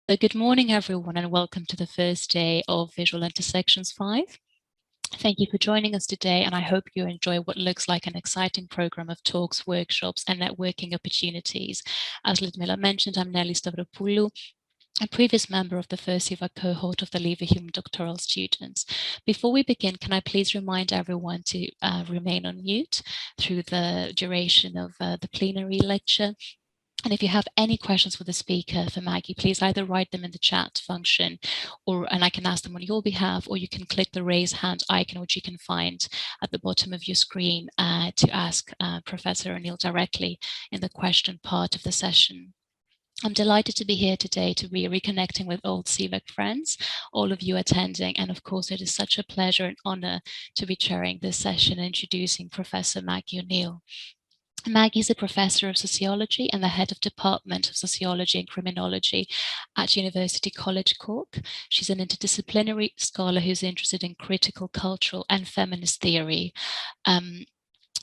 So good morning, everyone, and welcome to the first day of Visual Intersections 5. Thank you for joining us today, and I hope you enjoy what looks like an exciting program of talks, workshops, and networking opportunities. As Ludmila mentioned, I'm Nelly Stavropoulou, a previous member of the first CVAC cohort of the Leverhulme doctoral students. Before we begin, can I please remind everyone to remain on mute through the duration of the plenary lecture? And if you have any questions for the speaker, for Maggie, please either write them in the chat function, and I can ask them on your behalf, or you can click the raise hand icon, which you can find at the bottom of your screen to ask Professor O'Neill directly in the question part of the session. I'm delighted to be here today to be reconnecting with old CVAC friends, all of you attending, and of course it is such a pleasure and honor to be chairing this session and introducing Professor Maggie O'Neill. Maggie is a professor of sociology and the head of Department of Sociology and Criminology at University College Cork. She's an interdisciplinary scholar who's interested in critical, cultural, and feminist theory.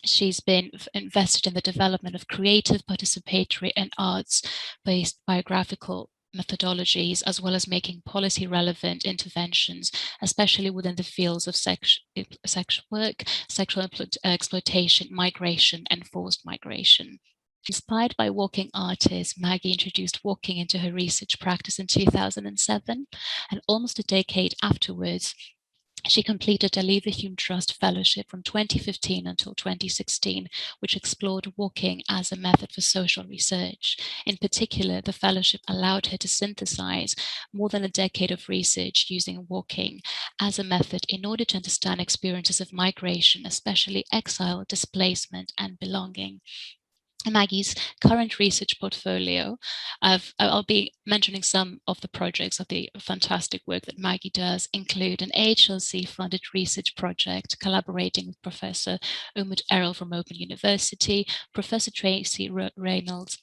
She's been invested in the development of creative, participatory, and arts-based biographical methodologies, as well as making policy relevant interventions, especially within the fields of sexual work, sexual exploitation, migration, and forced migration. Inspired by walking artists, Maggie introduced walking into her research practice in 2007, and almost a decade afterwards, she completed a Leverhulme Trust fellowship from 2015 until 2016, which explored walking as a method for social research. In particular, the fellowship allowed her to synthesize more than a decade of research using walking as a method in order to understand experiences of migration, especially exile, displacement, and belonging. Maggie's current research portfolio, I'll be mentioning some of the projects of the fantastic work that Maggie does, include an HLC-funded research project collaborating with Professor Umut Errol from Open University, Professor Tracy Reynolds,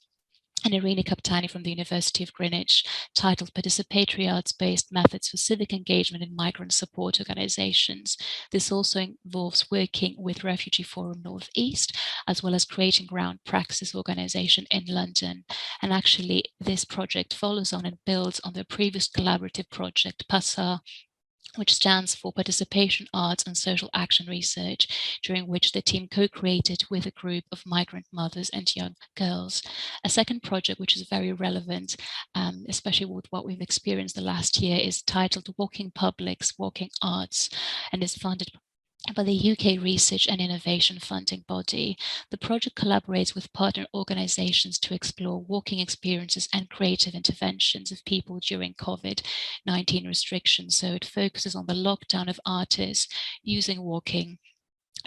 and Irina Kaptani from the University of Greenwich, titled Participatory Arts-Based Methods for Civic Engagement in Migrant Support Organizations. This also involves working with Refugee Forum Northeast, as well as creating ground praxis organization in London. And actually, this project follows on and builds on the previous collaborative project, PASSA, which stands for Participation, Arts and Social Action Research, during which the team co-created with a group of migrant mothers and young girls. A second project, which is very relevant, especially with what we've experienced the last year, is titled Walking Publics, Walking Arts, and is funded by the UK Research and Innovation Funding Body. The project collaborates with partner organizations to explore walking experiences and creative interventions of people during COVID-19 restrictions. So it focuses on the lockdown of artists using walking,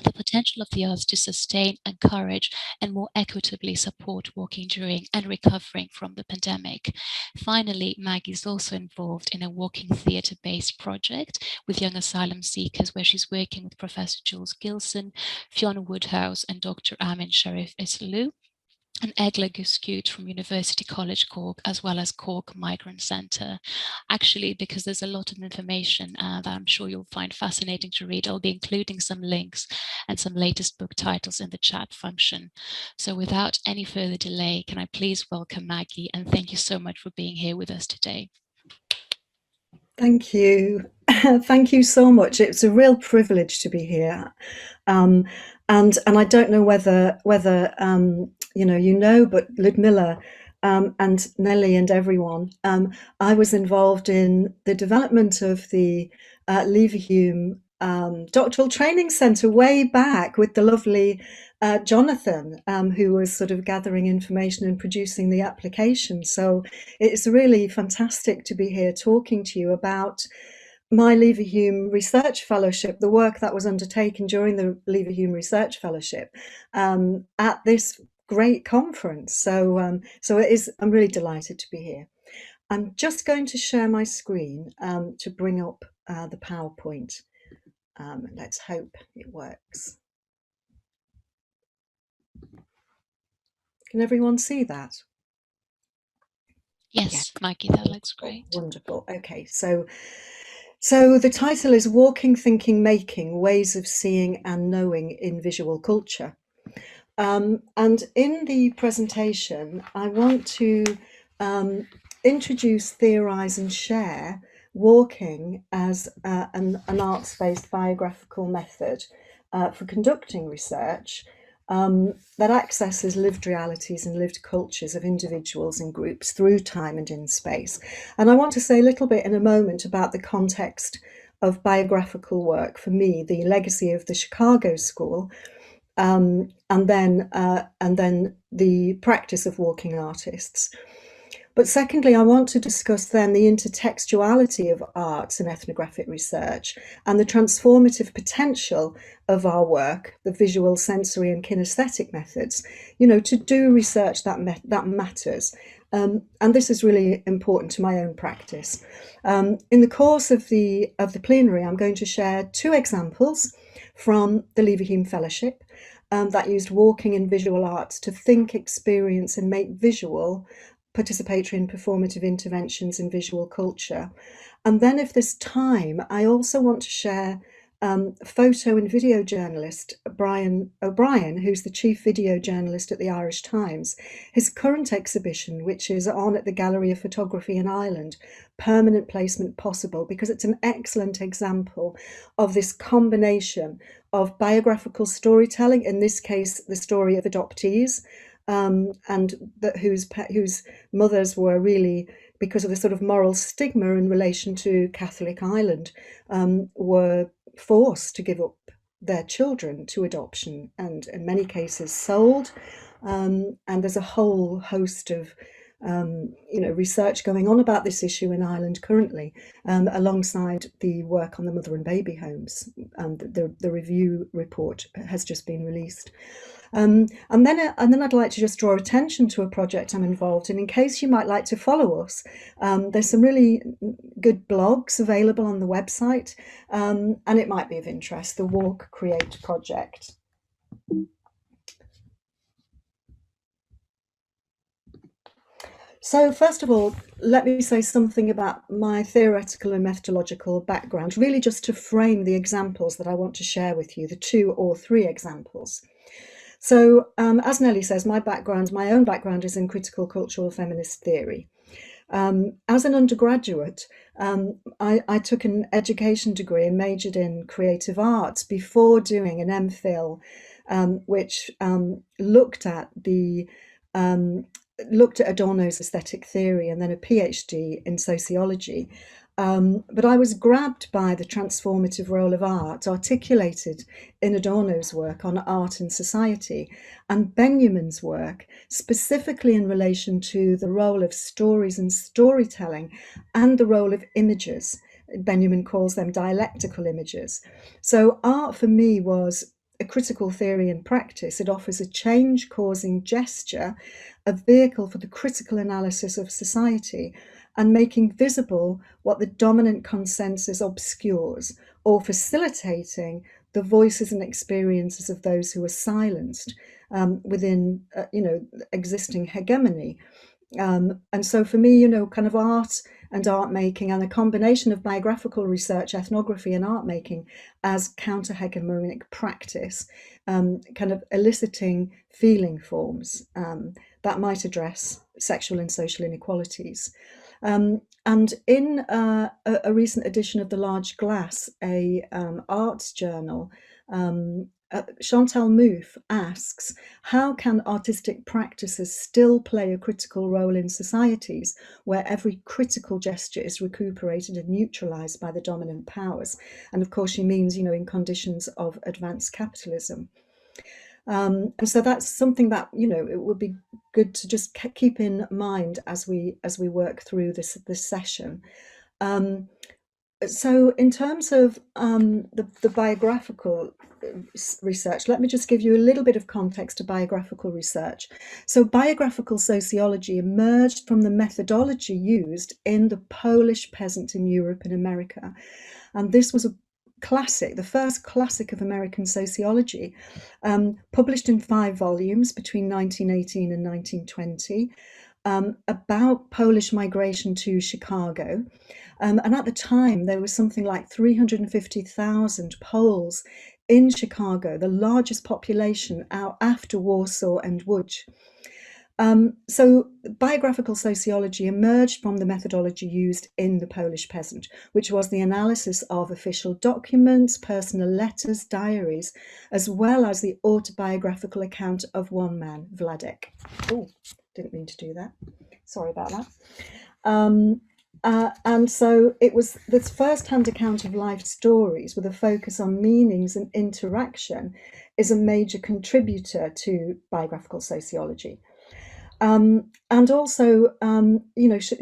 the potential of the arts to sustain, encourage, and more equitably support walking during and recovering from the pandemic. Finally, Maggie is also involved in a walking theatre-based project with young asylum seekers, where she's working with Professor Jules Gilson, Fiona Woodhouse, and Dr. Amin Sharif Isloo, and Egla Guskut from University College Cork, as well as Cork Migrant Centre. Actually, because there's a lot of information that I'm sure you'll find fascinating to read, I'll be including some links and some latest book titles in the chat function. So without any further delay, can I please welcome Maggie, and thank you so much for being here with us today. Thank you. Thank you so much. It's a real privilege to be here. And I don't know whether but Ludmilla and Nelly and everyone, I was involved in the development of the Leverhulme Doctoral Training Centre way back with the lovely Jonathan, who was sort of gathering information and producing the application. So it's really fantastic to be here talking to you about my Leverhulme Research Fellowship, the work that was undertaken during the Leverhulme Research Fellowship at this great conference. So I'm really delighted to be here. I'm just going to share my screen to bring up the PowerPoint. Let's hope it works. Can everyone see that? Yes, Maggie, that looks great. Wonderful. Okay, so the title is Walking, Thinking, Making, Ways of Seeing and Knowing in Visual Culture. And in the presentation, I want to introduce, theorise and share walking as an arts-based biographical method for conducting research that accesses lived realities and lived cultures of individuals and groups through time and in space. And I want to say a little bit in a moment about the context of biographical work for me, the legacy of the Chicago School, and then the practice of walking artists. But secondly, I want to discuss then the intertextuality of arts and ethnographic research and the transformative potential of our work, the visual, sensory and kinesthetic methods, to do research that matters. And this is really important to my own practice. In the course of the plenary, I'm going to share 2 examples from the Leverhulme Fellowship that used walking in visual arts to think, experience and make visual participatory and performative interventions in visual culture. And then if there's time, I also want to share photo and video journalist Brian O'Brien, who's the chief video journalist at the Irish Times, his current exhibition, which is on at the Gallery of Photography in Ireland, Permanent Placement Possible, because it's an excellent example of this combination of biographical storytelling, in this case, the story of adoptees, and whose mothers were really, because of the sort of moral stigma in relation to Catholic Ireland, were forced to give up their children to adoption and in many cases sold. And there's a whole host of research going on about this issue in Ireland currently, alongside the work on the mother and baby homes. The review report has just been released. And then I'd like to just draw attention to a project I'm involved in case you might like to follow us. There's some really good blogs available on the website, and it might be of interest, the Walk Create project. So first of all, let me say something about my theoretical and methodological background, really just to frame the examples that I want to share with you, the 2 or 3 examples. So as Nellie says, my own background is in critical cultural feminist theory. As an undergraduate, I took an education degree and majored in creative arts before doing an MPhil, which looked at Adorno's aesthetic theory, and then a PhD in sociology. But I was grabbed by the transformative role of art articulated in Adorno's work on art and society, and Benjamin's work specifically in relation to the role of stories and storytelling and the role of images. Benjamin calls them dialectical images. So art for me was a critical theory and practice. It offers a change-causing gesture, a vehicle for the critical analysis of society, and making visible what the dominant consensus obscures, or facilitating the voices and experiences of those who are silenced within existing hegemony. And so for me, kind of art and art making, and a combination of biographical research, ethnography and art making as counter-hegemonic practice, kind of eliciting feeling forms that might address sexual and social inequalities. And in a recent edition of The Large Glass, a arts journal, Chantal Mouffe asks, how can artistic practices still play a critical role in societies where every critical gesture is recuperated and neutralized by the dominant powers? And of course she means, in conditions of advanced capitalism. And so that's something that, it would be good to just keep in mind as we work through this session. So in terms of the biographical research, let me just give you a little bit of context to biographical research. So biographical sociology emerged from the methodology used in The Polish Peasant in Europe and America. And this was a classic, the first classic of American sociology, published in 5 volumes between 1918 and 1920, about Polish migration to Chicago. And at the time, there was something like 350,000 Poles in Chicago, the largest population out after Warsaw and Łódź. So biographical sociology emerged from the methodology used in The Polish Peasant, which was the analysis of official documents, personal letters, diaries, as well as the autobiographical account of one man, Wladek. Oh, didn't mean to do that. Sorry about that. And so it was this first-hand account of life stories with a focus on meanings and interaction is a major contributor to biographical sociology. And also,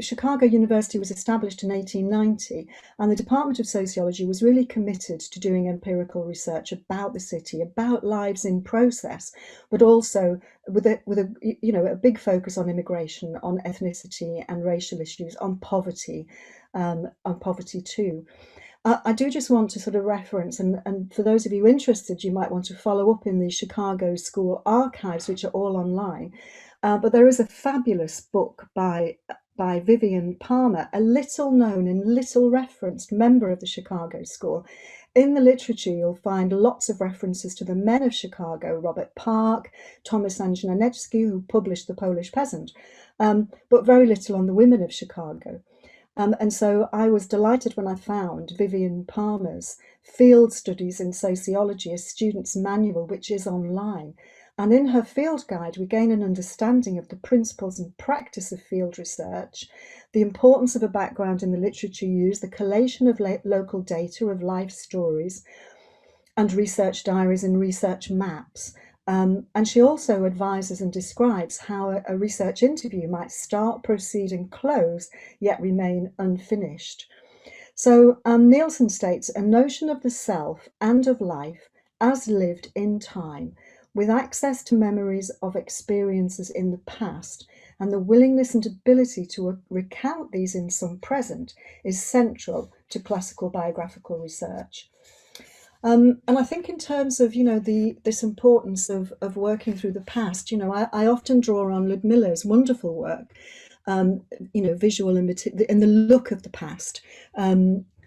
Chicago University was established in 1890, and the Department of Sociology was really committed to doing empirical research about the city, about lives in process, but also with a big focus on immigration, on ethnicity and racial issues, on poverty too. I do just want to sort of reference, and for those of you interested, you might want to follow up in the Chicago School archives, which are all online. But there is a fabulous book by Vivian Palmer, a little known and little referenced member of the Chicago School. In the literature, you'll find lots of references to the men of Chicago, Robert Park, Thomas Anjaneczki, who published The Polish Peasant, but very little on the women of Chicago. And so I was delighted when I found Vivian Palmer's Field Studies in Sociology, a student's manual, which is online. And in her field guide, we gain an understanding of the principles and practice of field research, the importance of a background in the literature used, the collation of local data of life stories, and research diaries and research maps. And she also advises and describes how a research interview might start, proceed, and close, yet remain unfinished. So Nielsen states, a notion of the self and of life as lived in time, with access to memories of experiences in the past, and the willingness and ability to recount these in some present, is central to classical biographical research. And I think in terms of, this importance of working through the past, I often draw on Ludmilla's wonderful work, visual and in the look of the past,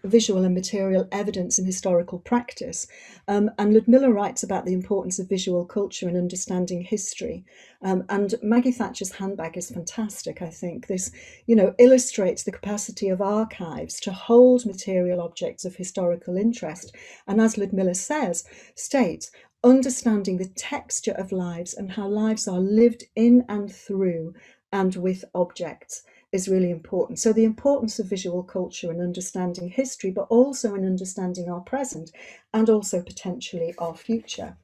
visual and material evidence in historical practice. And Ludmilla writes about the importance of visual culture in understanding history. And Maggie Thatcher's handbag is fantastic, I think. This, illustrates the capacity of archives to hold material objects of historical interest. And as Ludmilla states, understanding the texture of lives and how lives are lived in and through and with objects is really important. So the importance of visual culture in understanding history, but also in understanding our present and also potentially our future.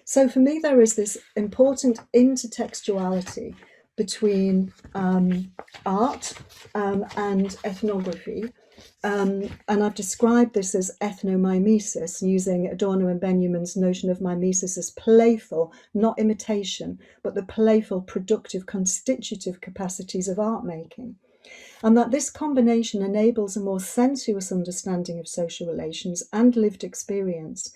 So for me, there is this important intertextuality between art and ethnography. And I've described this as ethnomimesis, using Adorno and Benjamin's notion of mimesis as playful, not imitation, but the playful, productive, constitutive capacities of art making. And that this combination enables a more sensuous understanding of social relations and lived experience,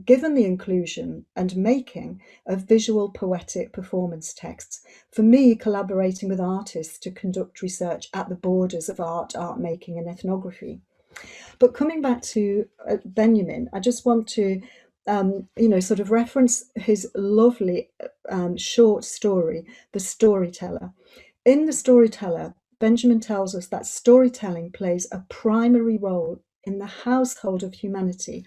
given the inclusion and making of visual poetic performance texts. For me, collaborating with artists to conduct research at the borders of art making and ethnography. But coming back to Benjamin, I just want to sort of reference his lovely short story, The Storyteller. In The Storyteller, Benjamin tells us that storytelling plays a primary role in the household of humanity.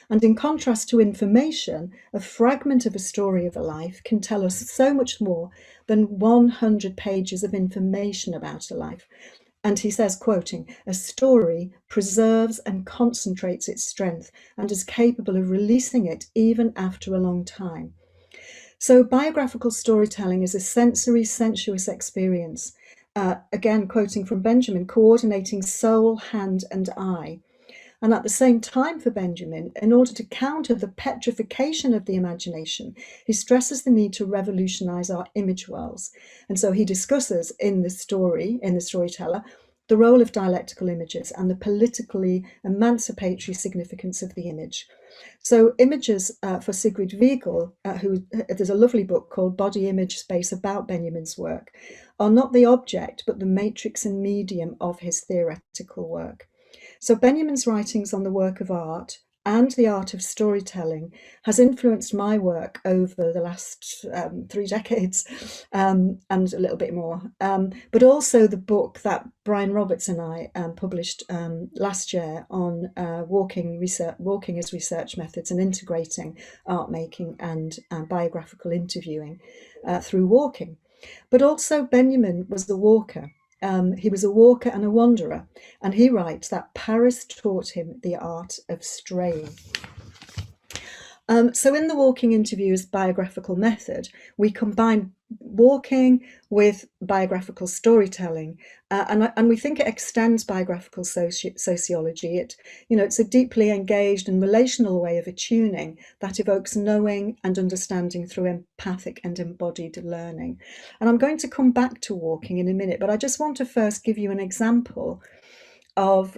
And in contrast to information, a fragment of a story of a life can tell us so much more than 100 pages of information about a life. And he says, quoting, a story preserves and concentrates its strength and is capable of releasing it even after a long time. So biographical storytelling is a sensory, sensuous experience. Again, quoting from Benjamin, coordinating soul, hand, and eye. And at the same time for Benjamin, in order to counter the petrification of the imagination, he stresses the need to revolutionize our image worlds. And so he discusses in the Storyteller, the role of dialectical images and the politically emancipatory significance of the image. So images for Sigrid Wiegel, there's a lovely book called Body Image Space about Benjamin's work, are not the object, but the matrix and medium of his theoretical work. So Benjamin's writings on the work of art and the art of storytelling has influenced my work over the last 3 decades, and a little bit more. But also the book that Brian Roberts and I published last year on walking as research methods and integrating art making and biographical interviewing through walking. But also Benjamin was a walker. He was a walker and a wanderer, and he writes that Paris taught him the art of straying. So in the walking interviews biographical method, we combine walking with biographical storytelling, and we think it extends biographical sociology. It's a deeply engaged and relational way of attuning that evokes knowing and understanding through empathic and embodied learning. And I'm going to come back to walking in a minute, but I just want to first give you an example of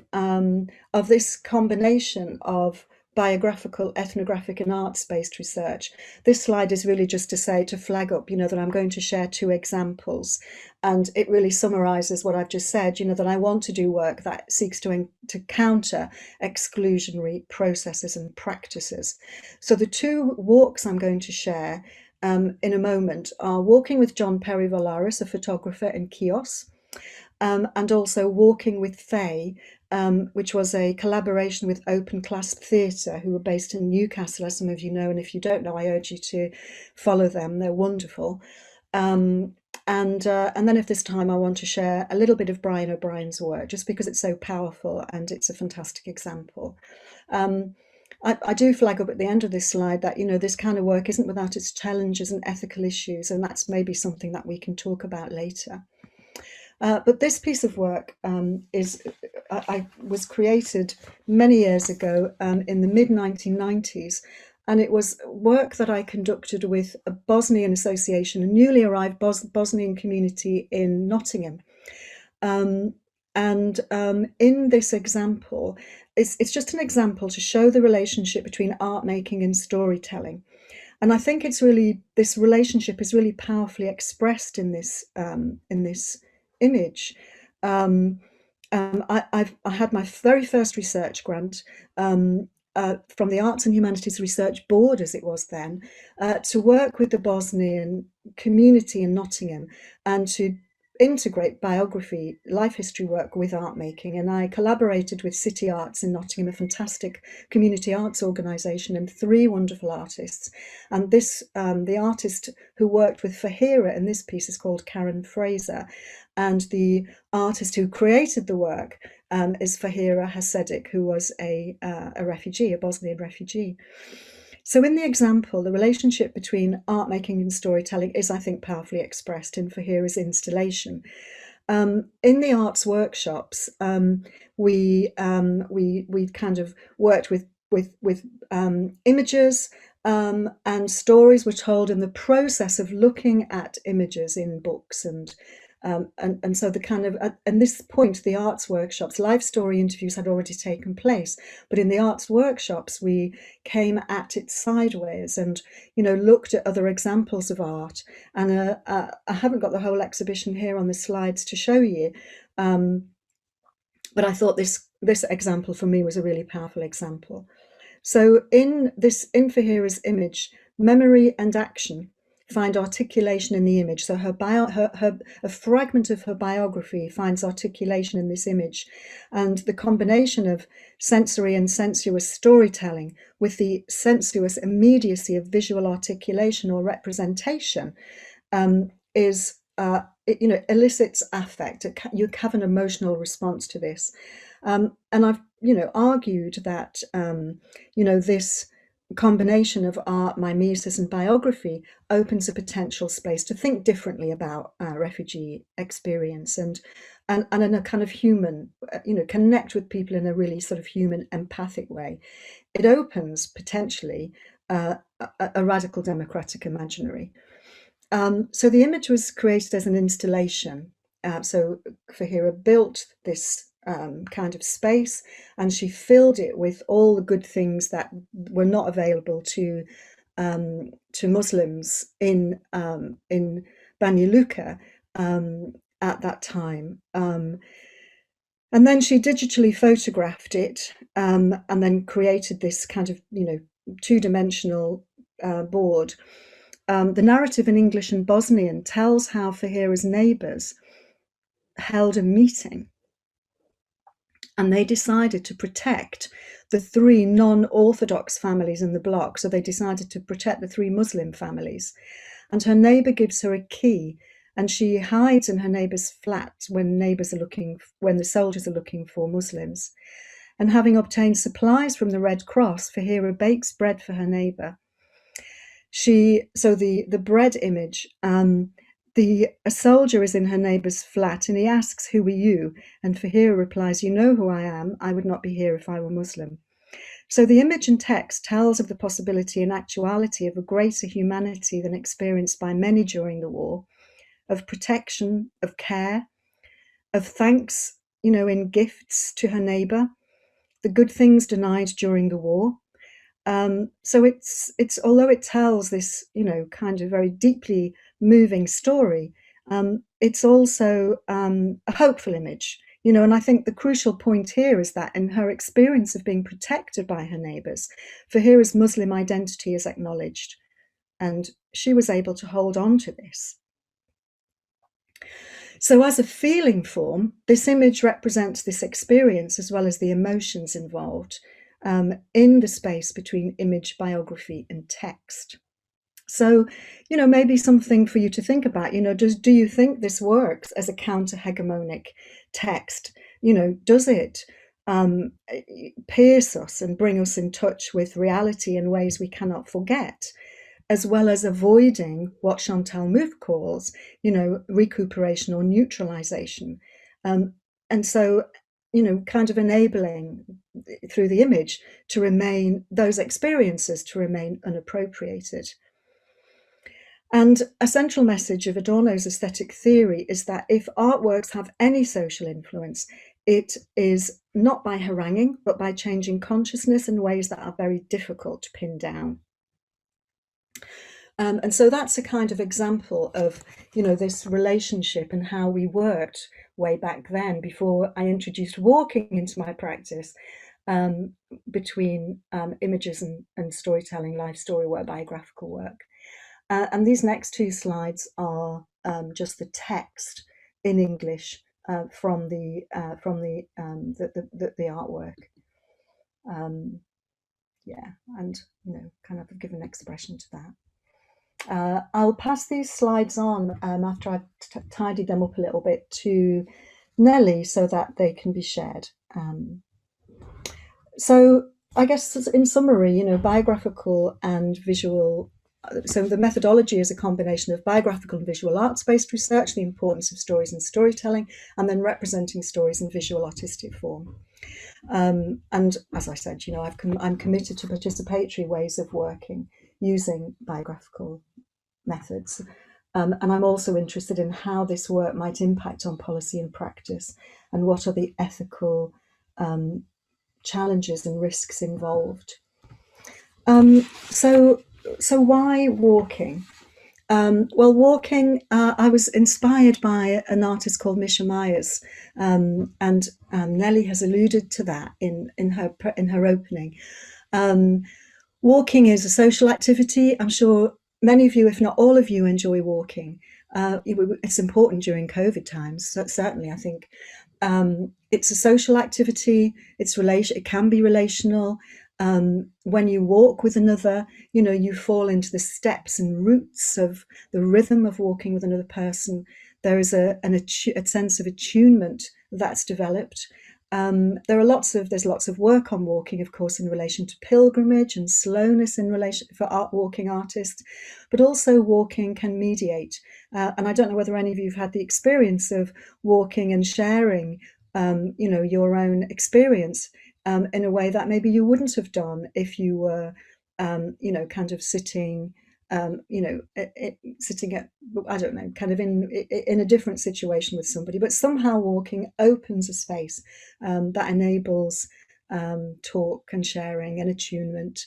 this combination of biographical, ethnographic and arts-based research. This slide is really just to flag up, that I'm going to share 2 examples, and it really summarises what I've just said, that I want to do work that seeks to counter exclusionary processes and practices. So the 2 walks I'm going to share in a moment are walking with John Perry Volleybarris, a photographer in Chios, and also Walking with Faye, which was a collaboration with Open Class Theatre, who were based in Newcastle, as some of you know, and if you don't know, I urge you to follow them. They're wonderful. And then if there's time, I want to share a little bit of Brian O'Brien's work, just because it's so powerful and it's a fantastic example. I do flag up at the end of this slide that, this kind of work isn't without its challenges and ethical issues, and that's maybe something that we can talk about later. But this piece of work was created many years ago in the mid-1990s, and it was work that I conducted with a Bosnian association, a newly arrived Bosnian community in Nottingham. In this example, it's just an example to show the relationship between art making and storytelling. And I think this relationship is really powerfully expressed in this image. I had my very first research grant from the Arts and Humanities Research Board, as it was then, to work with the Bosnian community in Nottingham and to integrate biography, life history work with art making. And I collaborated with City Arts in Nottingham, a fantastic community arts organisation, and 3 wonderful artists. And the artist who worked with Fahira in this piece is called Karen Fraser. And the artist who created the work is Fahira Hasidic, who was a refugee, a Bosnian refugee. So in the example, the relationship between art making and storytelling is, I think, powerfully expressed in Fahira's installation. In the arts workshops, we kind of worked with images, and stories were told in the process of looking at images in books, and so the kind of at this point, the arts workshops, live story interviews had already taken place, but in the arts workshops we came at it sideways and looked at other examples of art. And I haven't got the whole exhibition here on the slides to show you, but I thought this example for me was a really powerful example. So in Fahira's image, memory and action find articulation in the image. So a fragment of her biography finds articulation in this image, and the combination of sensory and sensuous storytelling with the sensuous immediacy of visual articulation or representation elicits affect. You have an emotional response to this, and I've argued that this combination of art, mimesis and biography opens a potential space to think differently about refugee experience and in a kind of human, connect with people in a really sort of human, empathic way. It opens potentially a radical democratic imaginary. So the image was created as an installation. So Fahira built this kind of space, and she filled it with all the good things that were not available to Muslims in Banja Luka at that time. And then she digitally photographed it, and then created this kind of, two-dimensional board. The narrative in English and Bosnian tells how Fahira's neighbours held a meeting, and they decided to protect the three non-Orthodox families in the block. So they decided to protect the three Muslim families. And her neighbour gives her a key, and she hides in her neighbour's flat when the soldiers are looking for Muslims. And having obtained supplies from the Red Cross, Fahira bakes bread for her neighbour. The bread image, a soldier is in her neighbour's flat, and he asks, "Who are you?" And Fahira replies, "You know who I am. I would not be here if I were Muslim." So the image and text tells of the possibility and actuality of a greater humanity than experienced by many during the war, of protection, of care, of thanks, in gifts to her neighbour, the good things denied during the war. So it's although it tells this, kind of very deeply moving story, it's also a hopeful image, and I think the crucial point here is that in her experience of being protected by her neighbours, Fahira's Muslim identity is acknowledged, and she was able to hold on to this. So as a feeling form, this image represents this experience as well as the emotions involved in the space between image, biography, and text. So, maybe something for you to think about, do you think this works as a counter-hegemonic text? Does it pierce us and bring us in touch with reality in ways we cannot forget, as well as avoiding what Chantal Mouffe calls, recuperation or neutralization? And so, kind of enabling through the image those experiences to remain unappropriated. And a central message of Adorno's aesthetic theory is that if artworks have any social influence, it is not by haranguing, but by changing consciousness in ways that are very difficult to pin down. And so that's a kind of example of, this relationship and how we worked way back then, before I introduced walking into my practice, between images and storytelling, life story work, biographical work. And these next two slides are just the text in English from the artwork. And kind of give an expression to that. I'll pass these slides on after I've tidied them up a little bit to Nellie so that they can be shared. So I guess in summary, biographical and visual. So the methodology is a combination of biographical and visual arts-based research, the importance of stories and storytelling, and then representing stories in visual artistic form. And as I said, I'm committed to participatory ways of working using biographical methods. And I'm also interested in how this work might impact on policy and practice, and what are the ethical challenges and risks involved. So why walking? Well, walking, I was inspired by an artist called Misha Myers, and Nellie has alluded to that in her opening. Walking is a social activity. I'm sure many of you, if not all of you, enjoy walking. It's important during COVID times, certainly, I think. It's a social activity. It can be relational. When you walk with another, you fall into the steps and roots of the rhythm of walking with another person. There is a sense of attunement that's developed. There's lots of work on walking, of course, in relation to pilgrimage and slowness in relation for walking artists, but also walking can mediate. And I don't know whether any of you have had the experience of walking and sharing, your own experience in a way that maybe you wouldn't have done if you were, kind of sitting, sitting at, I don't know, kind of in a different situation with somebody. But somehow walking opens a space that enables talk and sharing and attunement.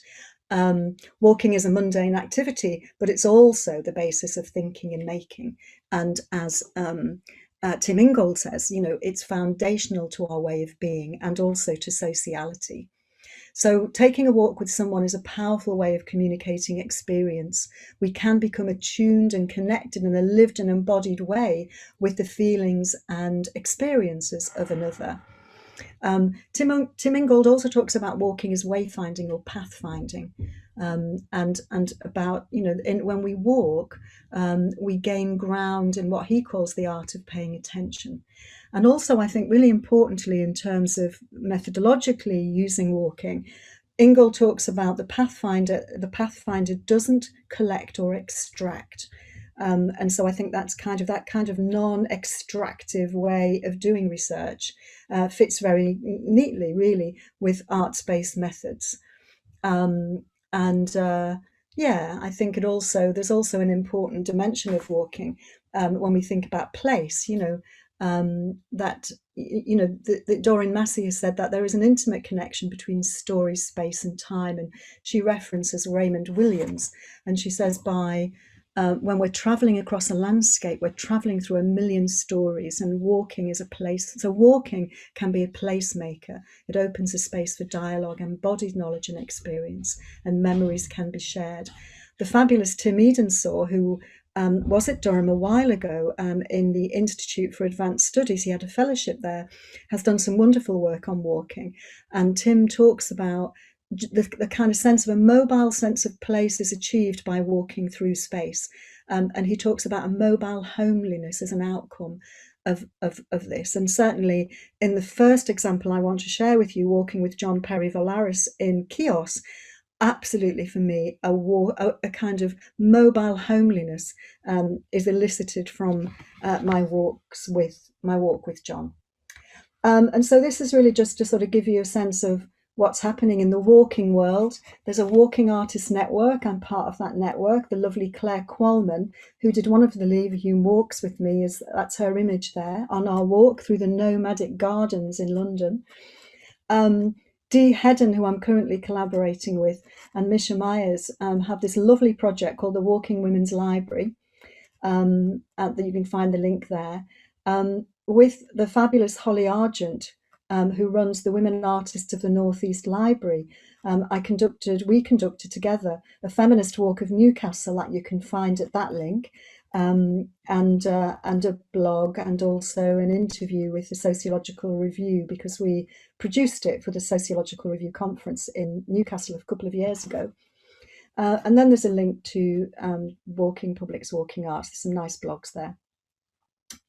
Walking is a mundane activity, but it's also the basis of thinking and making. And as Tim Ingold says, it's foundational to our way of being and also to sociality. So taking a walk with someone is a powerful way of communicating experience. We can become attuned and connected in a lived and embodied way with the feelings and experiences of another. Tim Ingold also talks about walking as wayfinding or pathfinding, and about, when we walk, we gain ground in what he calls the art of paying attention. And also, I think really importantly, in terms of methodologically using walking, Ingold talks about the pathfinder. The pathfinder doesn't collect or extract. And so I think that kind of non-extractive way of doing research fits very neatly, really, with arts-based methods. I think there's also an important dimension of walking when we think about place. That Doreen Massey has said that there is an intimate connection between story, space, and time, and she references Raymond Williams, and she says when we're traveling across a landscape, we're traveling through a million stories, and walking is a place. So walking can be a placemaker. It opens a space for dialogue, embodied knowledge and experience, and memories can be shared. The fabulous Tim Edensaw, who was at Durham a while ago in the Institute for Advanced Studies, he had a fellowship there, has done some wonderful work on walking. And Tim talks about the kind of sense of a mobile sense of place is achieved by walking through space. And he talks about a mobile homeliness as an outcome of this. And certainly in the first example I want to share with you, walking with John Perry Volleybarris in Chios, absolutely for me, a kind of mobile homeliness is elicited from my walk with John. And so this is really just to sort of give you a sense of what's happening in the walking world. There's a walking artists network. I'm part of that network. The lovely Claire Qualman, who did one of the Leverhulme walks with me, that's her image there on our walk through the nomadic gardens in London. Dee Hedden, who I'm currently collaborating with, and Misha Myers have this lovely project called the Walking Women's Library. That you can find the link there, with the fabulous Holly Argent, who runs the Women Artists of the North East Library. We conducted together a feminist walk of Newcastle that you can find at that link, and a blog, and also an interview with the Sociological Review, because we produced it for the Sociological Review conference in Newcastle a couple of years ago. And then there's a link to Walking Public's Walking Arts. There's some nice blogs there.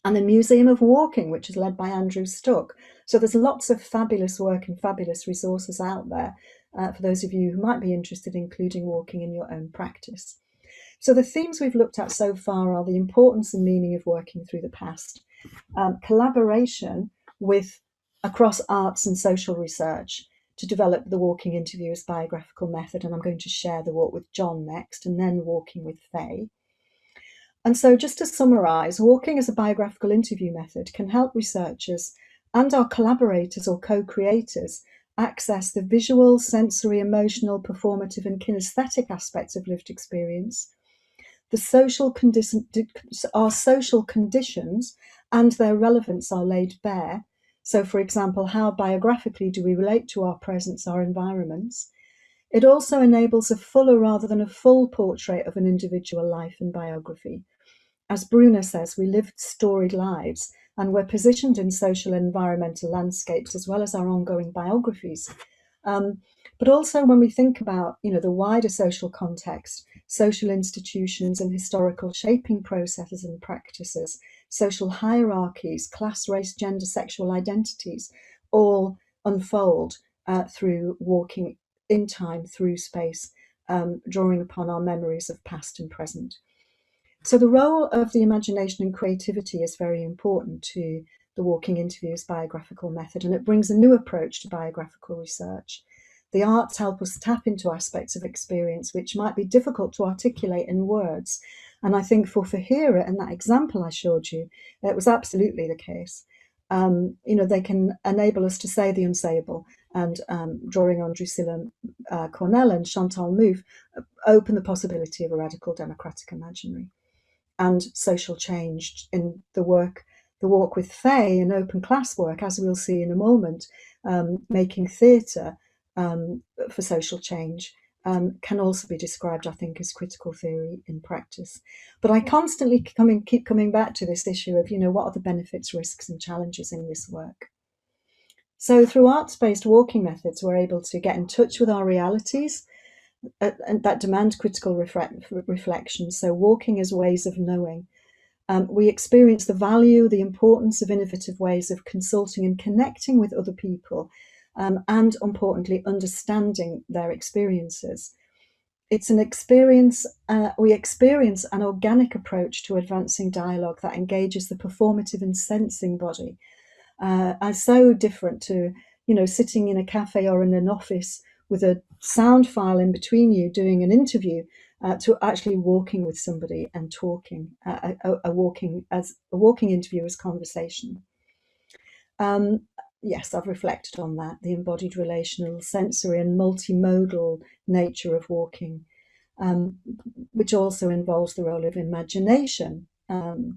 And the Museum of Walking, which is led by Andrew Stuck. So there's lots of fabulous work and fabulous resources out there for those of you who might be interested in including walking in your own practice. So the themes we've looked at so far are the importance and meaning of working through the past, collaboration across arts and social research to develop the walking interview as biographical method. And I'm going to share the walk with John next, and then walking with Faye. And so just to summarise, walking as a biographical interview method can help researchers and our collaborators or co-creators access the visual, sensory, emotional, performative and kinesthetic aspects of lived experience, our social conditions and their relevance are laid bare. So, for example, how biographically do we relate to our presence, our environments? It also enables a fuller rather than a full portrait of an individual life and biography. As Bruner says, we live storied lives, and we're positioned in social and environmental landscapes as well as our ongoing biographies. But also when we think about, the wider social context, social institutions and historical shaping processes and practices, social hierarchies, class, race, gender, sexual identities, all unfold through walking in time, through space, drawing upon our memories of past and present. So the role of the imagination and creativity is very important to the walking interviews biographical method, and it brings a new approach to biographical research. The arts help us tap into aspects of experience which might be difficult to articulate in words. And I think for Fahira, and that example I showed you, it was absolutely the case. They can enable us to say the unsayable, and drawing on Drusilla Cornell and Chantal Mouffe, open the possibility of a radical democratic imaginary and social change in the work the walk with Faye and open class work, as we'll see in a moment, making theatre for social change, can also be described, I think, as critical theory in practice. But I constantly keep coming back to this issue of, what are the benefits, risks, and challenges in this work? So through arts-based walking methods, we're able to get in touch with our realities and that demand critical reflection. So walking as ways of knowing. We experience the value, the importance of innovative ways of consulting and connecting with other people, and importantly, understanding their experiences. It's an experience, we experience an organic approach to advancing dialogue that engages the performative and sensing body, as so different to, sitting in a cafe or in an office with a sound file in between you doing an interview, to actually walking with somebody and talking, a walking interview as conversation. Yes, I've reflected on that, the embodied relational, sensory and multimodal nature of walking, which also involves the role of imagination. So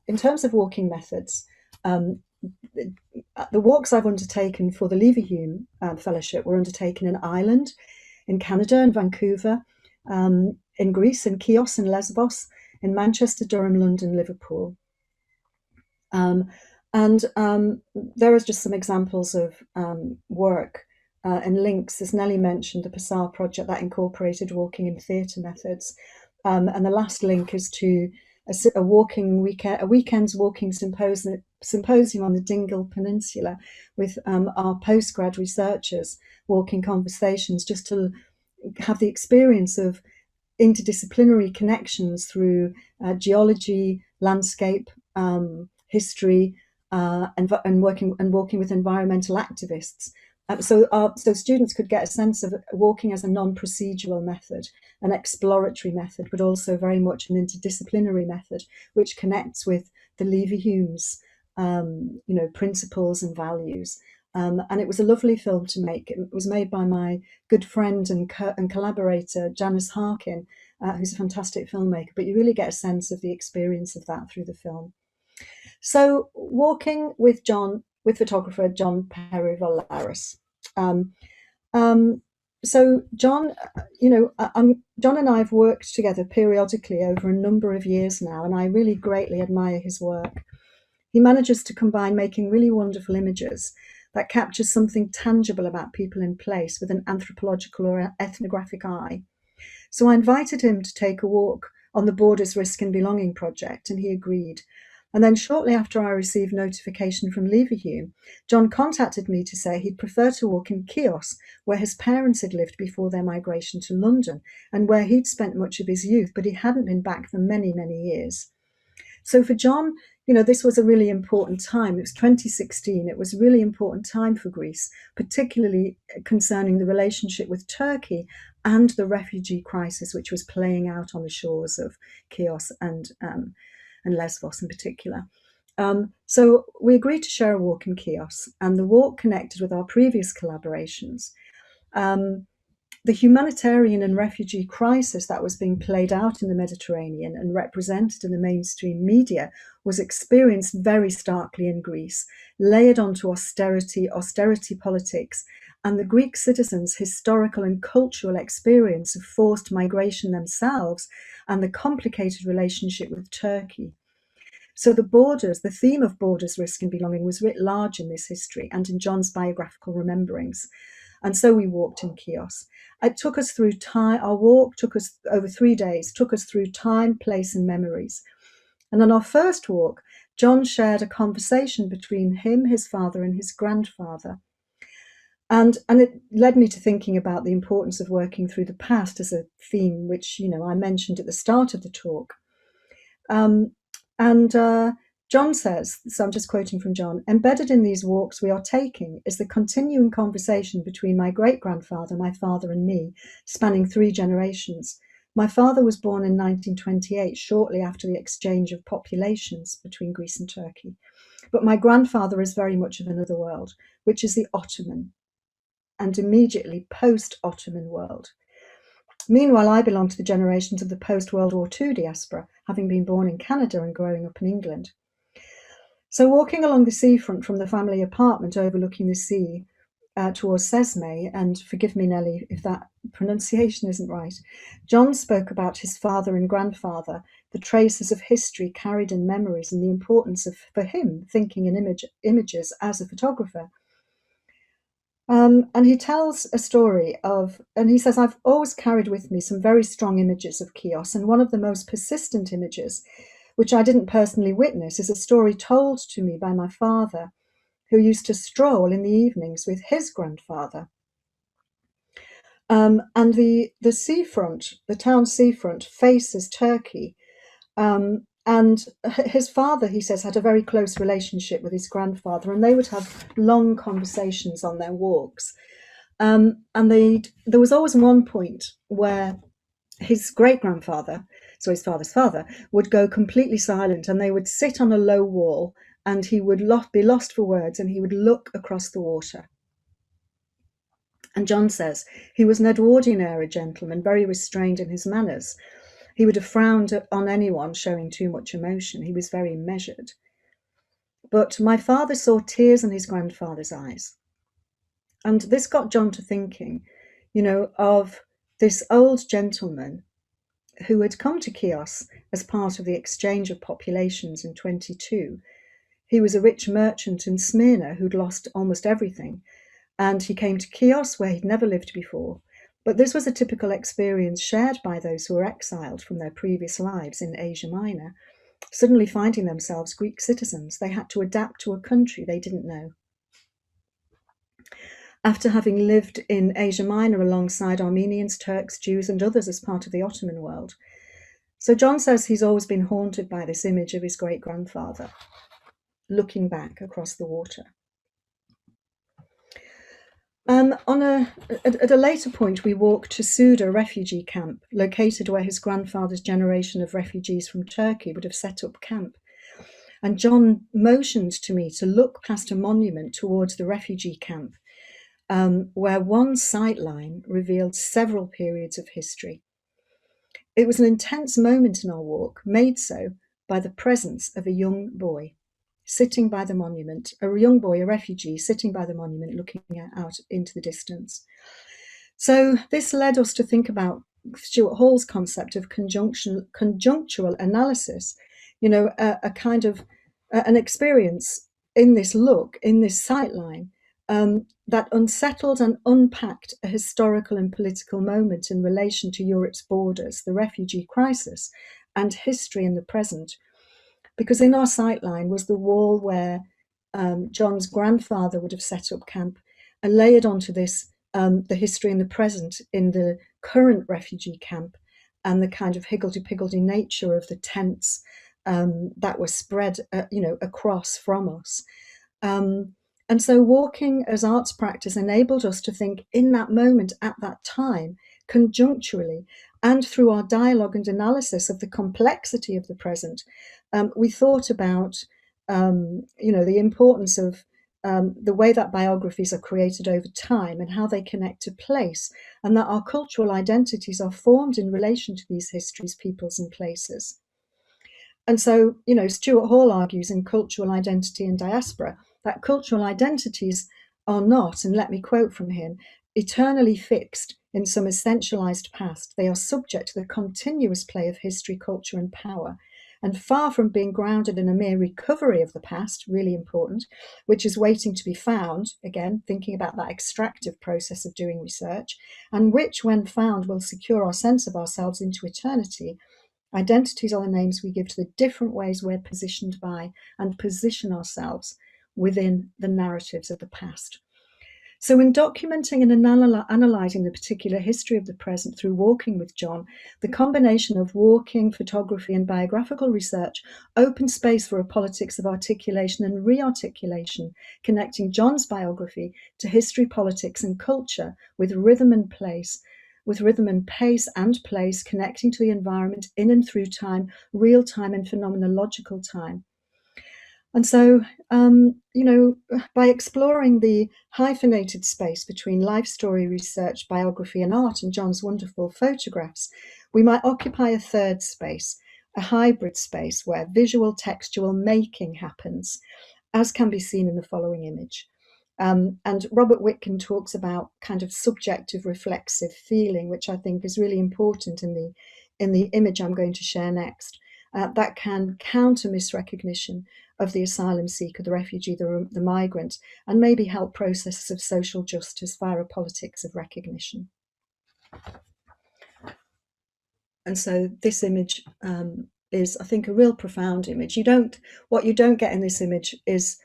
in terms of walking methods, the walks I've undertaken for the Leverhulme Fellowship were undertaken in Ireland, in Canada, in Vancouver, in Greece, in Chios and Lesbos, in Manchester, Durham, London, Liverpool. There is just some examples of work and links. As Nellie mentioned, the Passar project that incorporated walking and theatre methods. And the last link is to a weekend's walking symposium on the Dingle Peninsula with our postgrad researchers, walking conversations, just to have the experience of interdisciplinary connections through geology, landscape, history, and walking with environmental activists. So students could get a sense of walking as a non-procedural method, an exploratory method, but also very much an interdisciplinary method, which connects with the Leverhulme's, principles and values. And it was a lovely film to make. It was made by my good friend and collaborator, Janice Harkin, who's a fantastic filmmaker, but you really get a sense of the experience of that through the film. So walking with photographer John Perry Volleybarris. So John, John and I have worked together periodically over a number of years now, and I really greatly admire his work. He manages to combine making really wonderful images that captures something tangible about people in place with an anthropological or ethnographic eye. So I invited him to take a walk on the Borders, Risk and Belonging project, and he agreed. And then shortly after I received notification from Leverhulme, John contacted me to say he'd prefer to walk in Chios, where his parents had lived before their migration to London, and where he'd spent much of his youth, but he hadn't been back for many, many years. So for John, this was a really important time. It was 2016. It was a really important time for Greece, particularly concerning the relationship with Turkey and the refugee crisis, which was playing out on the shores of Chios and Lesbos in particular. So we agreed to share a walk in Chios, and the walk connected with our previous collaborations. The humanitarian and refugee crisis that was being played out in the Mediterranean and represented in the mainstream media was experienced very starkly in Greece, layered onto austerity politics, and the Greek citizens' historical and cultural experience of forced migration themselves, and the complicated relationship with Turkey. So the theme of borders, risk and belonging was writ large in this history and in John's biographical rememberings. And so we walked in Chios. It took us through time. Our walk took us over 3 days, took us through time, place, and memories. And on our first walk, John shared a conversation between him, his father, and his grandfather. And it led me to thinking about the importance of working through the past as a theme, which, I mentioned at the start of the talk. John says, so I'm just quoting from John, embedded in these walks we are taking is the continuing conversation between my great-grandfather, my father, and me, spanning 3 generations. My father was born in 1928, shortly after the exchange of populations between Greece and Turkey. But my grandfather is very much of another world, which is the Ottoman and immediately post-Ottoman world. Meanwhile, I belong to the generations of the post-World War II diaspora, having been born in Canada and growing up in England. So walking along the seafront from the family apartment overlooking the sea towards Sesme, and forgive me, Nellie, if that pronunciation isn't right, John spoke about his father and grandfather, the traces of history carried in memories, and the importance of, for him, thinking in images as a photographer. And he tells a story of, and he says, I've always carried with me some very strong images of Chios, and one of the most persistent images, which I didn't personally witness, is a story told to me by my father, who used to stroll in the evenings with his grandfather. And the seafront, the town seafront, faces Turkey. And his father, he says, had a very close relationship with his grandfather, and they would have long conversations on their walks. And there was always one point where his great-grandfather, so his father's father, would go completely silent, and they would sit on a low wall, and he would be lost for words, and he would look across the water. And John says he was an Edwardian-era gentleman, very restrained in his manners. He would have frowned on anyone showing too much emotion. He was very measured. But my father saw tears in his grandfather's eyes. And this got John to thinking, of this old gentleman who had come to Chios as part of the exchange of populations in 22. He was a rich merchant in Smyrna who'd lost almost everything. And he came to Chios where he'd never lived before. But this was a typical experience shared by those who were exiled from their previous lives in Asia Minor, suddenly finding themselves Greek citizens. They had to adapt to a country they didn't know. After having lived in Asia Minor alongside Armenians, Turks, Jews, and others as part of the Ottoman world. So John says he's always been haunted by this image of his great-grandfather, looking back across the water. At a later point, we walked to Suda refugee camp, located where his grandfather's generation of refugees from Turkey would have set up camp. And John motioned to me to look past a monument towards the refugee camp, where one sightline revealed several periods of history. It was an intense moment in our walk, made so by the presence of a young boy sitting by the monument, a young boy, a refugee, sitting by the monument, looking out into the distance. So this led us to think about Stuart Hall's concept of conjunctual analysis, a kind of an experience in this look, in this sightline, that unsettled and unpacked a historical and political moment in relation to Europe's borders, the refugee crisis, and history in the present. Because in our sightline was the wall where John's grandfather would have set up camp, and layered onto this the history in the present in the current refugee camp, and the kind of higgledy-piggledy nature of the tents that were spread across from us. And so walking as arts practice enabled us to think in that moment, at that time, conjuncturally, and through our dialogue and analysis of the complexity of the present. We thought about, the importance of the way that biographies are created over time and how they connect to place, and that our cultural identities are formed in relation to these histories, peoples, and places. And so, Stuart Hall argues in Cultural Identity and Diaspora that cultural identities are not, and let me quote from him, eternally fixed in some essentialized past. They are subject to the continuous play of history, culture, and power. And far from being grounded in a mere recovery of the past, really important, which is waiting to be found, again, thinking about that extractive process of doing research, and which, when found, will secure our sense of ourselves into eternity. Identities are the names we give to the different ways we're positioned by and position ourselves within the narratives of the past. So in documenting and analysing the particular history of the present through walking with John, the combination of walking, photography and biographical research opened space for a politics of articulation and re-articulation, connecting John's biography to history, politics and culture with rhythm and pace, and place, connecting to the environment in and through time, real time and phenomenological time. And so, by exploring the hyphenated space between life story research, biography, and art, and John's wonderful photographs, we might occupy a third space, a hybrid space where visual textual making happens, as can be seen in the following image. And Robert Witkin talks about kind of subjective reflexive feeling, which I think is really important in the image I'm going to share next. That can counter misrecognition of the asylum seeker, the refugee, the migrant, and maybe help processes of social justice via a politics of recognition. And so this image is, I think, a real profound image. What you don't get in this image is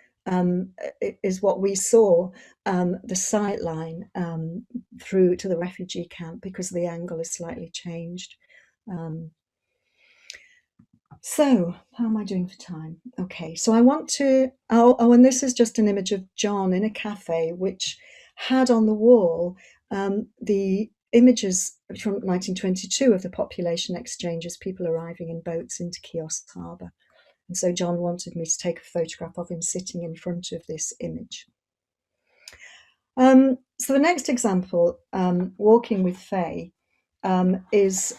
what we saw, the sight line through to the refugee camp, because the angle is slightly changed. So how am I doing for time? Okay, so I want to, and this is just an image of John in a cafe, which had on the wall the images from 1922 of the population exchanges, people arriving in boats into Kiosk Harbour. And so John wanted me to take a photograph of him sitting in front of this image. So the next example, Walking with Faye, is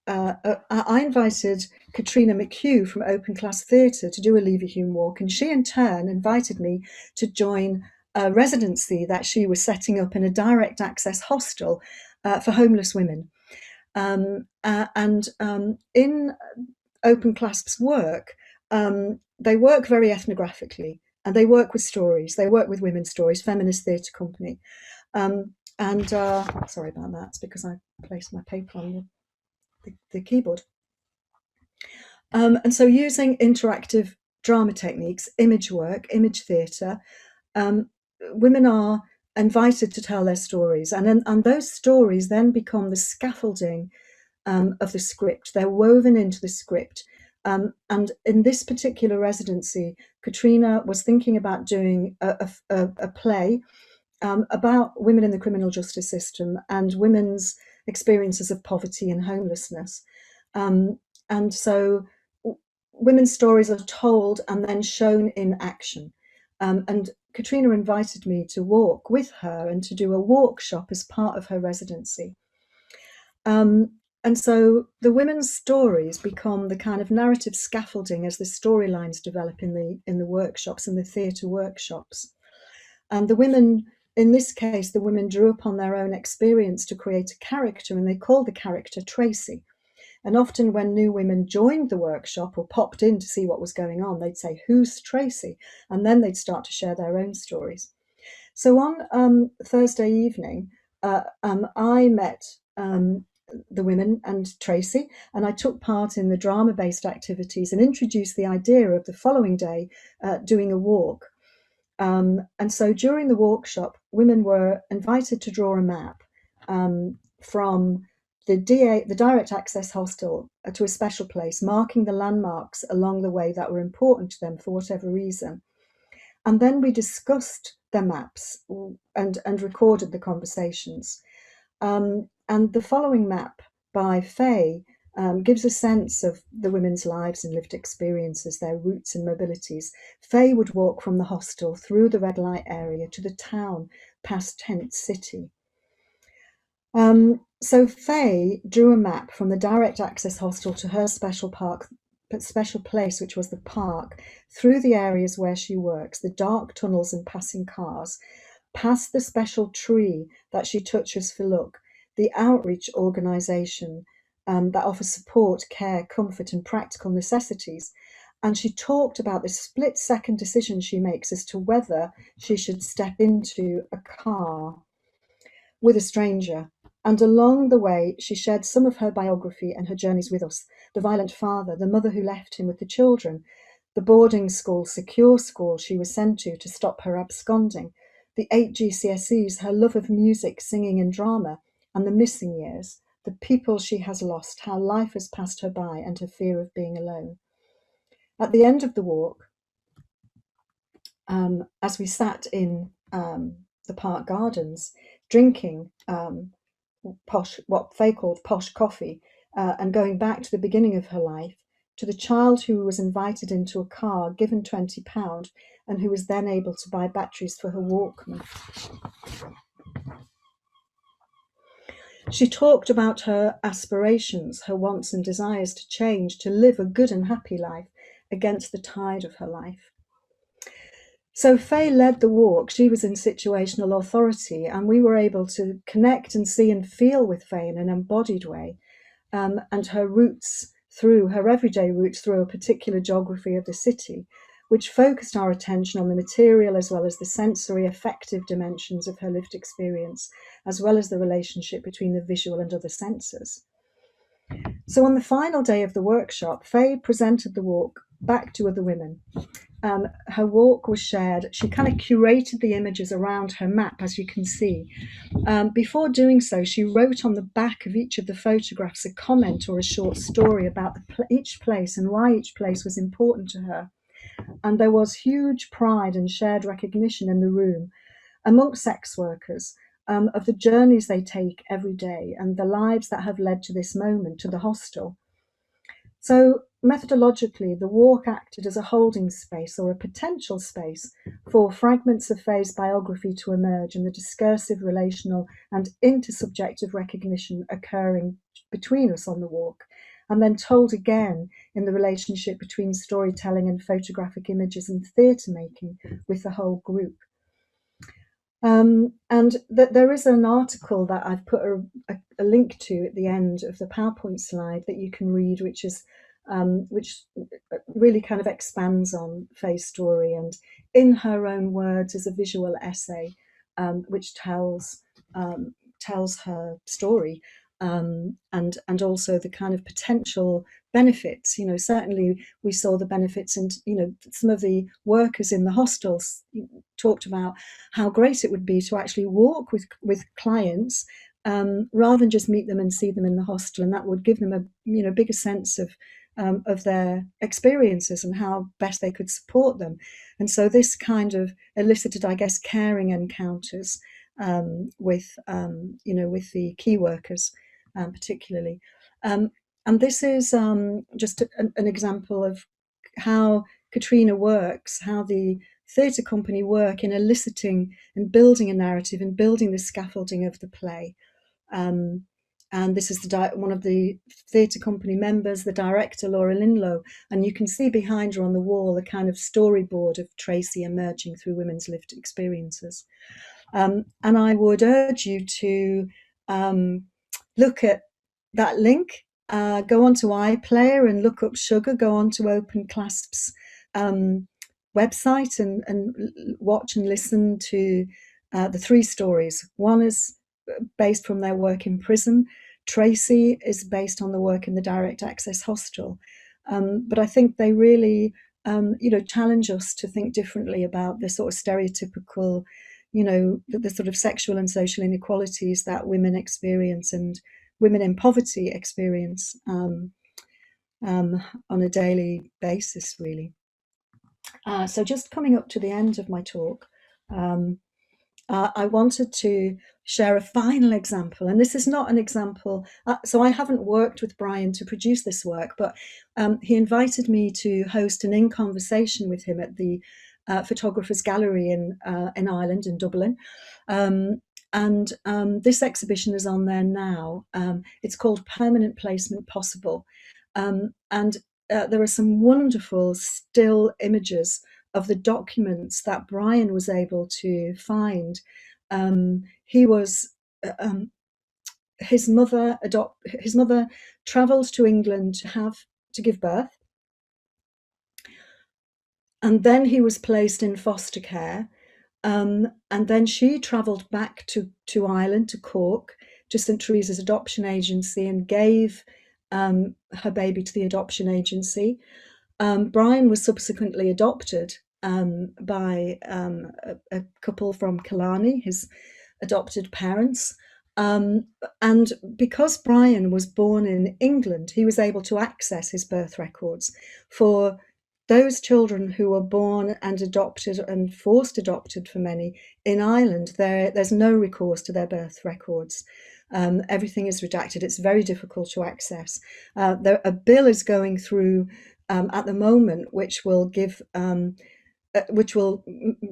I invited Katrina McHugh from Open Class Theatre to do a Leverhulme walk, and she in turn invited me to join a residency that she was setting up in a direct access hostel for homeless women. In Open Clasp's work, they work very ethnographically, and they work with stories. They work with women's stories, feminist theatre company. Sorry about that, it's because I placed my paper on the keyboard. And so using interactive drama techniques, image work, image theatre, women are invited to tell their stories. And those stories then become the scaffolding of the script. They're woven into the script. And in this particular residency, Katrina was thinking about doing a play about women in the criminal justice system and women's experiences of poverty and homelessness. And so women's stories are told and then shown in action. And Katrina invited me to walk with her and to do a workshop as part of her residency. And so the women's stories become the kind of narrative scaffolding as the storylines develop in the workshops and the theatre workshops. And the women, in this case, the women drew upon their own experience to create a character, and they called the character Tracy. And often when new women joined the workshop or popped in to see what was going on, they'd say, "Who's Tracy?" And then they'd start to share their own stories. So on Thursday evening, I met the women and Tracy, and I took part in the drama-based activities and introduced the idea of the following day doing a walk. And so during the workshop, women were invited to draw a map from the direct access hostel to a special place, marking the landmarks along the way that were important to them for whatever reason. And then we discussed their maps and recorded the conversations. And the following map by Faye gives a sense of the women's lives and lived experiences, their roots and mobilities. Faye would walk from the hostel through the red light area to the town past Tent City. So Faye drew a map from the direct access hostel to her special place, which was the park, through the areas where she works, the dark tunnels and passing cars, past the special tree that she touches for luck, the outreach organisation that offers support, care, comfort and practical necessities. And she talked about the split-second decision she makes as to whether she should step into a car with a stranger. And along the way, she shared some of her biography and her journeys with us. The violent father, the mother who left him with the children, the boarding school, secure school she was sent to stop her absconding, the 8 GCSEs, her love of music, singing and drama, and the missing years, the people she has lost, how life has passed her by, and her fear of being alone. At the end of the walk, as we sat in the park gardens, drinking what Faye called posh coffee, and going back to the beginning of her life, to the child who was invited into a car, given £20, and who was then able to buy batteries for her Walkman. She talked about her aspirations, her wants and desires to change, to live a good and happy life against the tide of her life. So Faye led the walk. She was in situational authority, and we were able to connect and see and feel with Faye in an embodied way, and her roots through her everyday roots through a particular geography of the city, which focused our attention on the material as well as the sensory affective dimensions of her lived experience, as well as the relationship between the visual and other senses. So on the final day of the workshop, Faye presented the walk back to other women. Her walk was shared. She kind of curated the images around her map, as you can see. Before doing so, she wrote on the back of each of the photographs a comment or a short story about each place and why each place was important to her. And there was huge pride and shared recognition in the room amongst sex workers of the journeys they take every day and the lives that have led to this moment, to the hostel. So methodologically, the walk acted as a holding space or a potential space for fragments of Faye's biography to emerge and the discursive, relational and intersubjective recognition occurring between us on the walk, and then told again in the relationship between storytelling and photographic images and theatre making with the whole group. And there is an article that I've put a link to at the end of the PowerPoint slide that you can read, which really kind of expands on Faye's story, and in her own words is a visual essay which tells her story, and also the kind of potential benefits. Certainly we saw the benefits, and some of the workers in the hostels talked about how great it would be to actually walk with clients rather than just meet them and see them in the hostel, and that would give them a bigger sense of their experiences and how best they could support them. And so this kind of elicited, I guess, caring encounters with the key workers particularly. And this is just an example of how Katrina works, how the theatre company work in eliciting and building a narrative and building the scaffolding of the play. And this is one of the theatre company members, the director, Laura Linlow, and you can see behind her on the wall a kind of storyboard of Tracy emerging through women's lived experiences. And I would urge you to look at that link, go onto iPlayer and look up Sugar, go onto Open Clasp's website and watch and listen to the three stories. One is based from their work in prison. Tracy is based on the work in the direct access hostel. But I think they really challenge us to think differently about the sort of stereotypical, the sort of sexual and social inequalities that women experience and women in poverty experience on a daily basis, really. So just coming up to the end of my talk, I wanted to share a final example, and this is not an example. So I haven't worked with Brian to produce this work, but he invited me to host an in-conversation with him at the Photographers Gallery in Ireland, in Dublin. And this exhibition is on there now. It's called Permanent Placement Possible. And there are some wonderful still images of the documents that Brian was able to find. He was his mother travelled to England to give birth, and then he was placed in foster care, and then she travelled back to Ireland, to Cork, to St Teresa's adoption agency, and gave her baby to the adoption agency. Brian was subsequently adopted by a couple from Killarney, his adopted parents. And because Brian was born in England, he was able to access his birth records. For those children who were born and adopted and forced adopted for many in Ireland, there's no recourse to their birth records. Everything is redacted. It's very difficult to access. A bill is going through at the moment, which will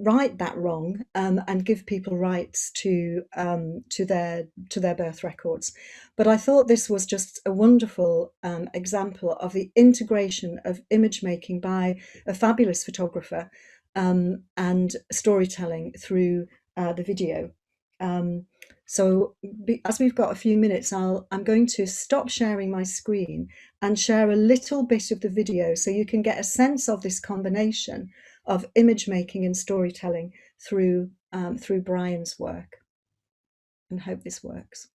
right that wrong and give people rights to their birth records. But I thought this was just a wonderful example of the integration of image making by a fabulous photographer and storytelling through the video. As we've got a few minutes, I'm going to stop sharing my screen and share a little bit of the video so you can get a sense of this combination of image making and storytelling through Brian's work, and hope this works.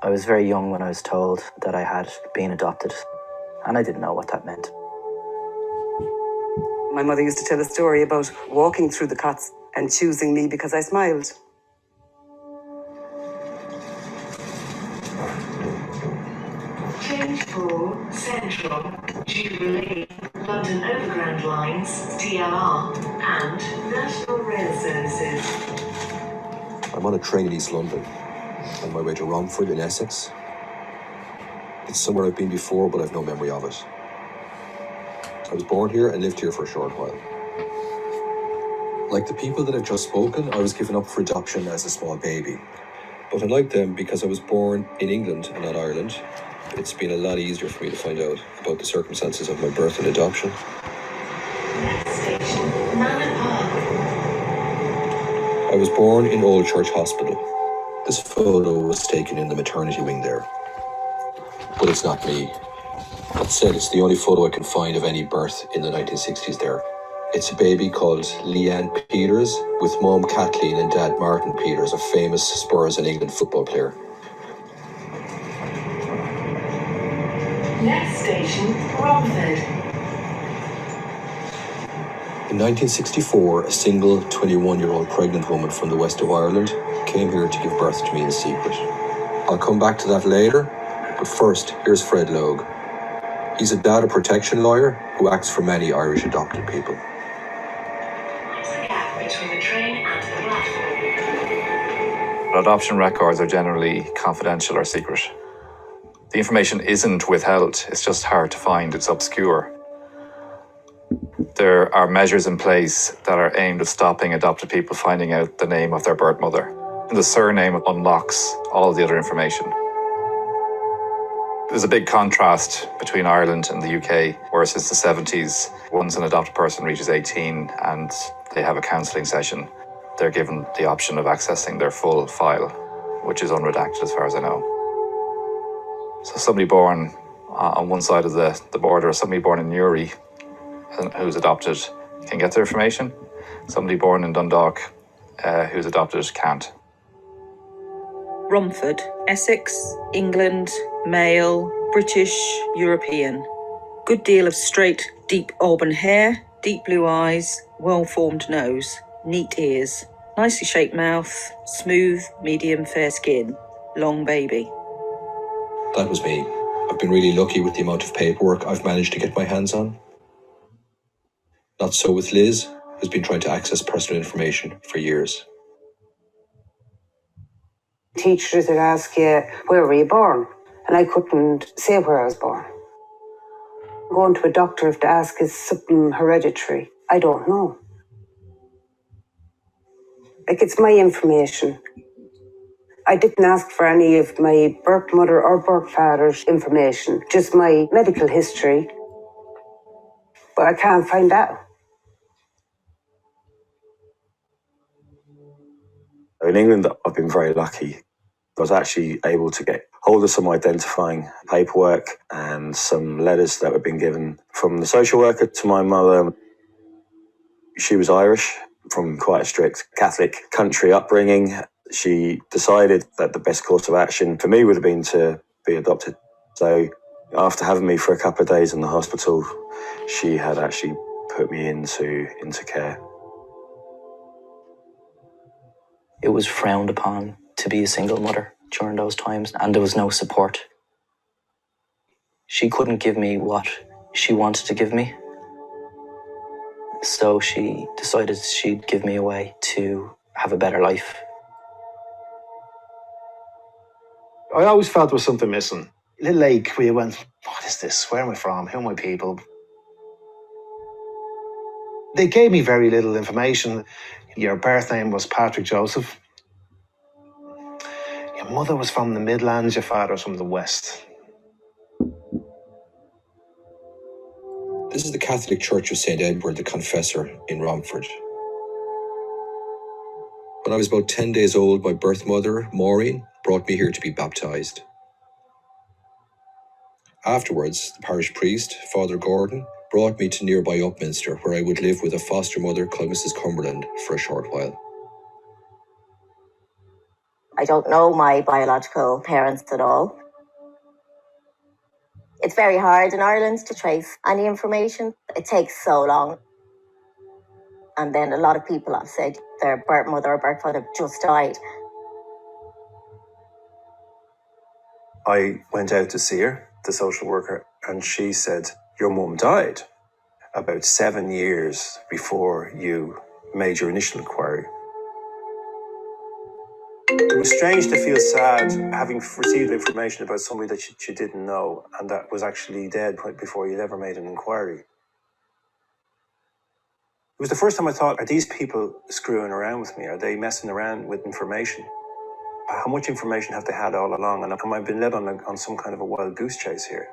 I was very young when I was told that I had been adopted, and I didn't know what that meant. My mother used to tell a story about walking through the cots and choosing me because I smiled. Change for Central, Jubilee, London Overground Lines, DLR, and National Rail Services. I'm on a train in East London, on my way to Romford in Essex. It's somewhere I've been before, but I've no memory of it. I was born here and lived here for a short while. Like the people that I've just spoken, I was given up for adoption as a small baby. But unlike them, because I was born in England and not Ireland, it's been a lot easier for me to find out about the circumstances of my birth and adoption. Next station, Manor Park. I was born in Old Church Hospital. This photo was taken in the maternity wing there. But it's not me. That said, it's the only photo I can find of any birth in the 1960s there. It's a baby called Leanne Peters, with mum Kathleen and dad Martin Peters, a famous Spurs and England football player. Next station, Romford. In 1964, a single 21-year-old pregnant woman from the west of Ireland came here to give birth to me in secret. I'll come back to that later, but first, here's Fred Logue. He's a data protection lawyer who acts for many Irish adopted people. There's a gap between the train and the platform. Adoption records are generally confidential or secret. The information isn't withheld, it's just hard to find, it's obscure. There are measures in place that are aimed at stopping adopted people finding out the name of their birth mother. The surname unlocks all the other information. There's a big contrast between Ireland and the UK, where since the 70s, once an adopted person reaches 18 and they have a counselling session, they're given the option of accessing their full file, which is unredacted as far as I know. So somebody born on one side of the border, somebody born in Newry who's adopted can get their information. Somebody born in Dundalk who's adopted can't. Romford, Essex, England, male, British, European. Good deal of straight, deep auburn hair, deep blue eyes, well-formed nose, neat ears, nicely shaped mouth, smooth, medium fair skin, long baby. That was me. I've been really lucky with the amount of paperwork I've managed to get my hands on. Not so with Liz, who's been trying to access personal information for years. Teachers would ask you, where were you born? And I couldn't say where I was born. Going to a doctor to ask, is something hereditary? I don't know. Like, it's my information. I didn't ask for any of my birth mother or birth father's information, just my medical history. But I can't find out. In England, I've been very lucky. I was actually able to get hold of some identifying paperwork and some letters that had been given from the social worker to my mother. She was Irish, from quite a strict Catholic country upbringing. She decided that the best course of action for me would have been to be adopted. So after having me for a couple of days in the hospital, she had actually put me into care. It was frowned upon to be a single mother during those times, and there was no support. She couldn't give me what she wanted to give me, so she decided she'd give me away to have a better life. I always felt there was something missing. Little Lake, where you went, what is this? Where am I from? Who are my people? They gave me very little information. Your birth name was Patrick Joseph. Your mother was from the Midlands, your father was from the West. This is the Catholic Church of St. Edward the Confessor in Romford. When I was about 10 days old, my birth mother, Maureen, brought me here to be baptised. Afterwards, the parish priest, Father Gordon, brought me to nearby Upminster, where I would live with a foster mother called Mrs. Cumberland for a short while. I don't know my biological parents at all. It's very hard in Ireland to trace any information. It takes so long. And then a lot of people have said their birth mother or birth father just died. I went out to see her, the social worker, and she said, your mum died about 7 years before you made your initial inquiry. It was strange to feel sad having received information about somebody that you didn't know and that was actually dead before you'd ever made an inquiry. It was the first time I thought, are these people screwing around with me? Are they messing around with information? How much information have they had all along? And have I been led on some kind of a wild goose chase here?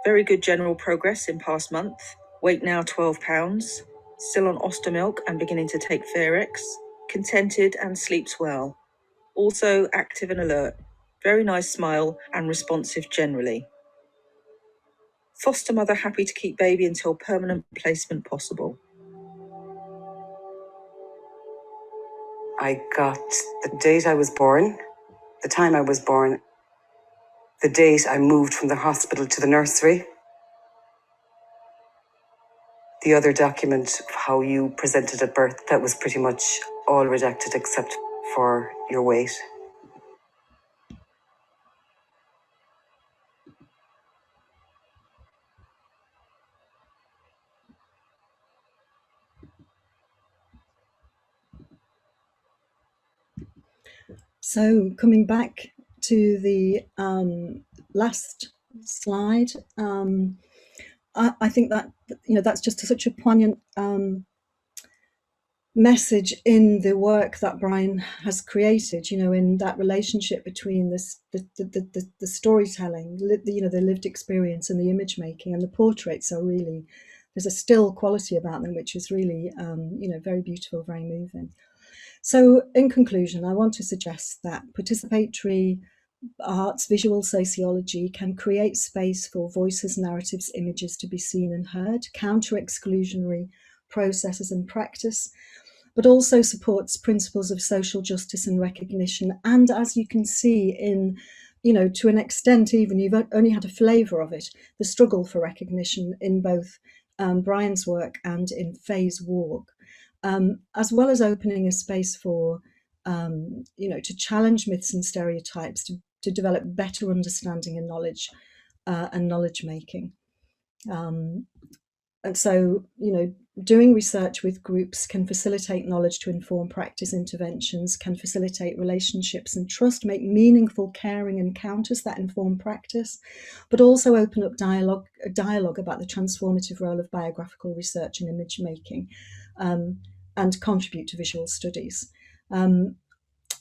Very good general progress in past month. Weight now 12 pounds. Still on Ostomilk and beginning to take Ferex. Contented and sleeps well. Also active and alert. Very nice smile and responsive generally. Foster mother happy to keep baby until permanent placement possible. I got the date I was born, the time I was born, the date I moved from the hospital to the nursery. The other document, how you presented at birth, that was pretty much all redacted except for your weight. So coming back to the last slide, I think that that's just such a poignant message in the work that Brian has created. In that relationship between the storytelling, the lived experience, and the image making, and the portraits are really, there's a still quality about them which is really very beautiful, very moving. So in conclusion, I want to suggest that participatory arts, visual sociology can create space for voices, narratives, images to be seen and heard, counter exclusionary processes and practice, but also supports principles of social justice and recognition. And as you can see in, to an extent, even you've only had a flavour of it, the struggle for recognition in both Brian's work and in Faye's walk. As well as opening a space for, to challenge myths and stereotypes, to develop better understanding and knowledge making. And so, doing research with groups can facilitate knowledge to inform practice interventions, can facilitate relationships and trust, make meaningful, caring encounters that inform practice, but also open up dialogue about the transformative role of biographical research and image making, and contribute to visual studies.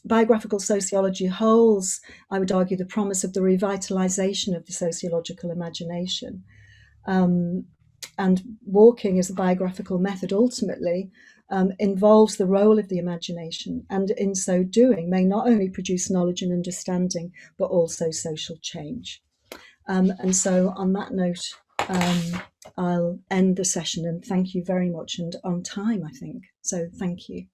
Biographical sociology holds, I would argue, the promise of the revitalization of the sociological imagination. And walking as a biographical method ultimately involves the role of the imagination, and in so doing may not only produce knowledge and understanding, but also social change. And so on that note, I'll end the session, and thank you very much, and on time, I think. So thank you.